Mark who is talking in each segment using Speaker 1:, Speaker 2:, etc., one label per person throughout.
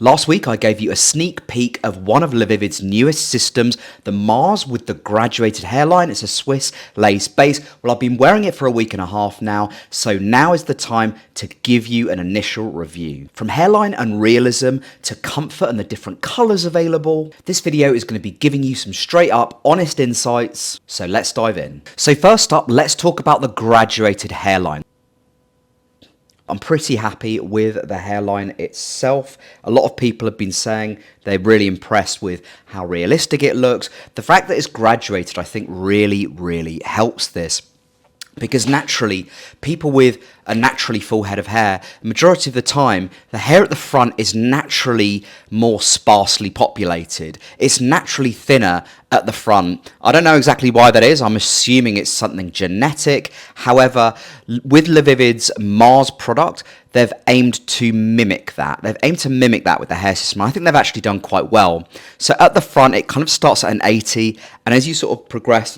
Speaker 1: Last week I gave you a sneak peek of one of LaVivid's newest systems, the Mars with the graduated hairline. It's a Swiss lace base. Well, I've been wearing it for a week and a half now, so now is the time to give you an initial review. From hairline and realism to comfort and the different colours available, this video is going to be giving you some straight up, honest insights, so let's dive in. So first up, let's talk about the graduated hairline. I'm pretty happy with the hairline itself. A lot of people have been saying they're really impressed with how realistic it looks. The fact that it's graduated, I think, really helps this. Because naturally, people with a naturally full head of hair, majority of the time, the hair at the front is naturally more sparsely populated. It's naturally thinner at the front. I don't know exactly why that is. I'm assuming it's something genetic. However, with LaVivid's Mars product, they've aimed to mimic that. They've aimed to mimic that with the hair system. I think they've actually done quite well. So at the front, it kind of starts at an 80, and as you sort of progress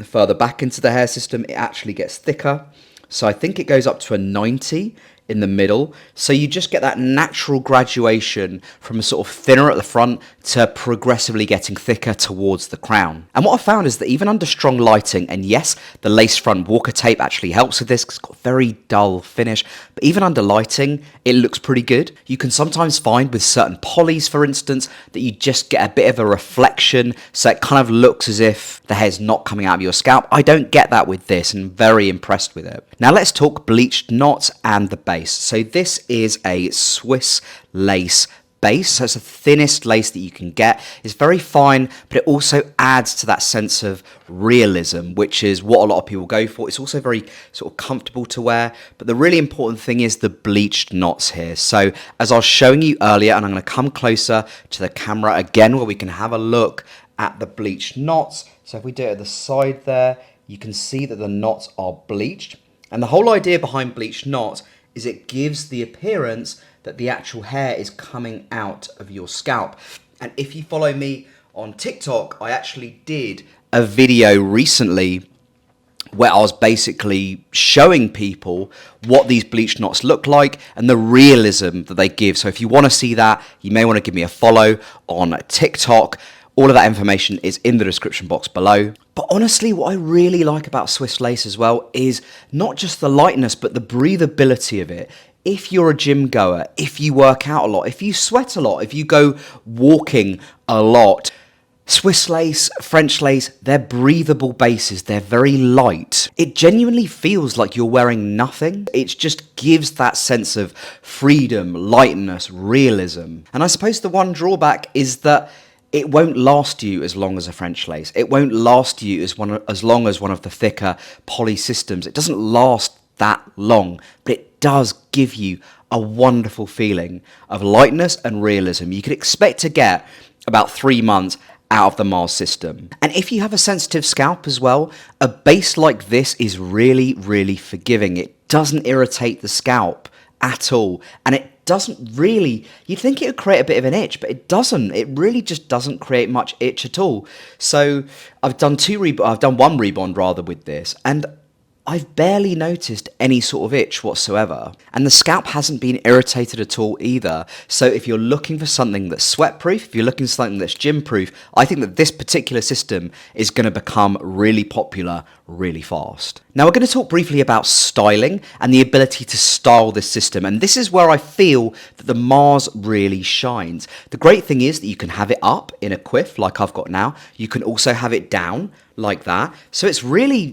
Speaker 1: further back into the hair system, it actually gets thicker. So I think it goes up to a 90 in the middle. So you just get that natural graduation from a sort of thinner at the front to progressively getting thicker towards the crown. And what I found is that even under strong lighting, and yes, the lace front walker tape actually helps with this because it's got a very dull finish, but even under lighting, it looks pretty good. You can sometimes find with certain polys, for instance, that you just get a bit of a reflection, so it kind of looks as if the hair's not coming out of your scalp. I don't get that with this, and I'm very impressed with it. Now let's talk bleached knots and the base. So this is a Swiss lace base, so it's the thinnest lace that you can get. It's very fine, but it also adds to that sense of realism, which is what a lot of people go for. It's also very sort of comfortable to wear, but the really important thing is the bleached knots here. So as I was showing you earlier, and I'm going to come closer to the camera again where we can have a look at the bleached knots. So if we do it at the side there, you can see that the knots are bleached. And the whole idea behind bleached knots is it gives the appearance that the actual hair is coming out of your scalp. And if you follow me on TikTok, I actually did a video recently where I was basically showing people what these bleached knots look like and the realism that they give. So if you want to see that, you may want to give me a follow on TikTok. All of that information is in the description box below. But honestly, what I really like about Swiss lace as well is not just the lightness, but the breathability of it. If you're a gym goer, if you work out a lot, if you sweat a lot, if you go walking a lot, Swiss lace, French lace, they're breathable bases. They're very light. It genuinely feels like you're wearing nothing. It just gives that sense of freedom, lightness, realism. And I suppose the one drawback is that it won't last you as long as a French lace. It won't last you as long as one of the thicker poly systems. It doesn't last that long, but it does give you a wonderful feeling of lightness and realism. You could expect to get about 3 months out of the Mars system. And if you have a sensitive scalp as well, a base like this is really forgiving. It doesn't irritate the scalp at all, and it doesn't really, you'd think it would create a bit of an itch, but it doesn't. It really just doesn't create much itch at all. So I've done one rebond rather with this, and I've barely noticed any sort of itch whatsoever. And the scalp hasn't been irritated at all either. So if you're looking for something that's sweat-proof, if you're looking for something that's gym-proof, I think that this particular system is going to become really popular really fast. Now we're going to talk briefly about styling and the ability to style this system, and this is where I feel that the Mars really shines. The great thing is that you can have it up in a quiff like I've got now. You can also have it down like that. So it's really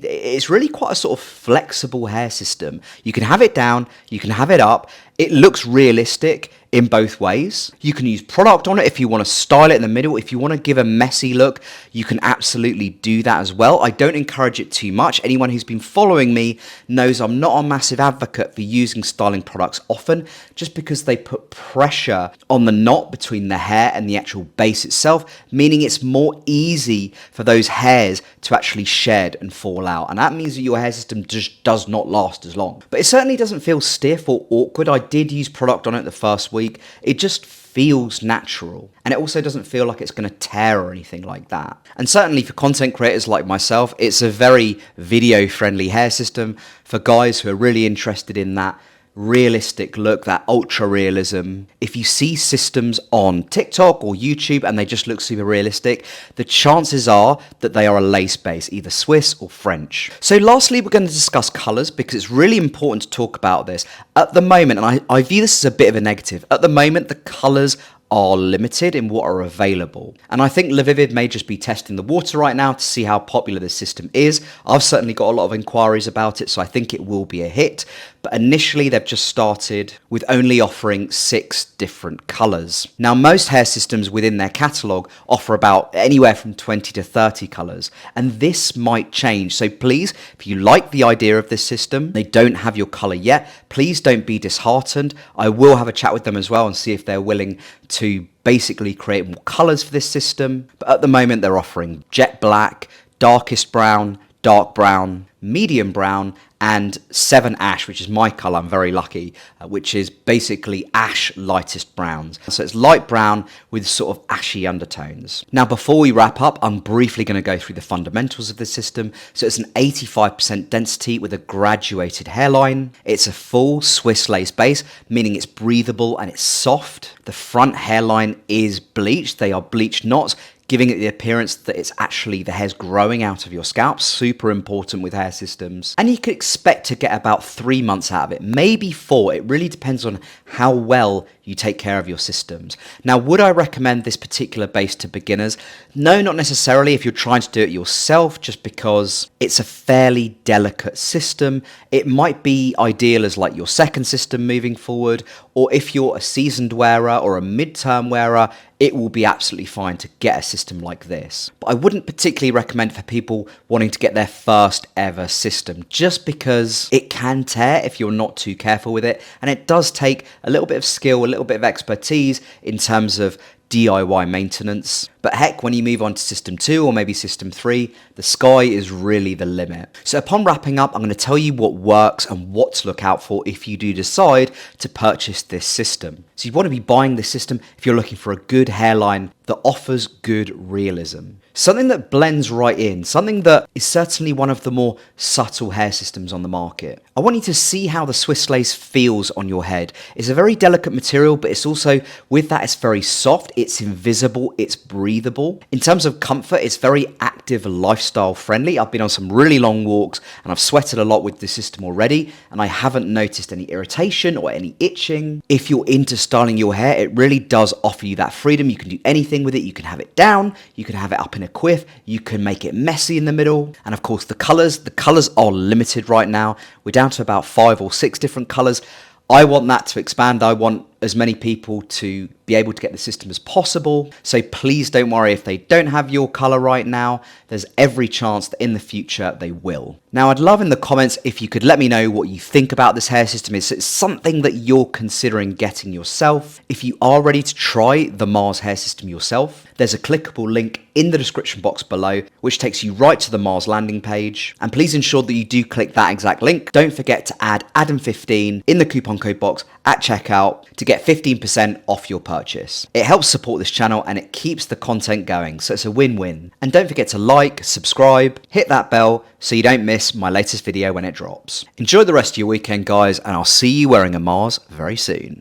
Speaker 1: quite a sort of flexible hair system. You can have it down, you can have it up. It looks realistic in both ways. You can use product on it if you want to style it in the middle. If you want to give a messy look, you can absolutely do that as well. I don't encourage it too much. Anyone who's been following me knows I'm not a massive advocate for using styling products often, just because they put pressure on the knot between the hair and the actual base itself, meaning it's more easy for those hairs to actually shed and fall out. And that means that your hair system just does not last as long. But it certainly doesn't feel stiff or awkward. I did use product on it the first week. It just feels natural, and it also doesn't feel like it's going to tear or anything like that. And certainly for content creators like myself, it's a very video friendly hair system for guys who are really interested in that realistic look, that ultra realism. If you see systems on TikTok or YouTube and they just look super realistic, the chances are that they are a lace base, either Swiss or French. So lastly, we're going to discuss colours because it's really important to talk about this. At the moment, and I view this as a bit of a negative, at the moment the colours are limited in what are available. And I think LaVivid may just be testing the water right now to see how popular this system is. I've certainly got a lot of inquiries about it, so I think it will be a hit. But initially they've just started with only offering 6 different colours. Now most hair systems within their catalogue offer about anywhere from 20 to 30 colours, and this might change. So please, if you like the idea of this system, they don't have your colour yet, please don't be disheartened. I will have a chat with them as well and see if they're willing to basically create more colours for this system. But at the moment they're offering jet black, darkest brown, dark brown, medium brown, and 7 ash, which is my colour, I'm very lucky, which is basically ash lightest browns. So it's light brown with sort of ashy undertones. Now before we wrap up, I'm briefly going to go through the fundamentals of the system. So it's an 85% density with a graduated hairline. It's a full Swiss lace base, meaning it's breathable and it's soft. The front hairline is bleached. They are bleached knots, giving it the appearance that it's actually the hair's growing out of your scalp. Super important with hair systems. And you could expect to get about 3 months out of it, maybe 4. It really depends on how well you take care of your systems. Now, would I recommend this particular base to beginners? No, not necessarily if you're trying to do it yourself, just because it's a fairly delicate system. It might be ideal as like your second system moving forward, or if you're a seasoned wearer or a mid-term wearer, it will be absolutely fine to get a system like this. But I wouldn't particularly recommend for people wanting to get their first ever system, just because it can tear if you're not too careful with it, and it does take a little bit of skill, a little bit of expertise in terms of DIY maintenance. But heck, when you move on to system 2 or maybe system 3, the sky is really the limit. So upon wrapping up, I'm going to tell you what works and what to look out for if you do decide to purchase this system. So you want to be buying this system if you're looking for a good hairline that offers good realism. Something that blends right in, something that is certainly one of the more subtle hair systems on the market. I want you to see how the Swiss lace feels on your head. It's a very delicate material, but it's also, with that, it's very soft, it's invisible, it's breathable. In terms of comfort, it's very active, lifestyle friendly. I've been on some really long walks and I've sweated a lot with the system already, and I haven't noticed any irritation or any itching. If you're into styling your hair, it really does offer you that freedom. You can do anything with it. You can have it down, you can have it up in a quiff, you can make it messy in the middle. And of course the colours are limited right now. We're down to about 5 or 6 different colours. I want that to expand. I want as many people to be able to get the system as possible. So please don't worry if they don't have your color right now. There's every chance that in the future they will. Now, I'd love in the comments if you could let me know what you think about this hair system. Is it something that you're considering getting yourself? If you are ready to try the Mars hair system yourself, there's a clickable link in the description box below, which takes you right to the Mars landing page. And please ensure that you do click that exact link. Don't forget to add Adam15 in the coupon code box at checkout to get 15% off your purchase. It helps support this channel and it keeps the content going, so it's a win-win. And don't forget to like, subscribe, hit that bell so you don't miss my latest video when it drops. Enjoy the rest of your weekend, guys, and I'll see you wearing a Mars very soon.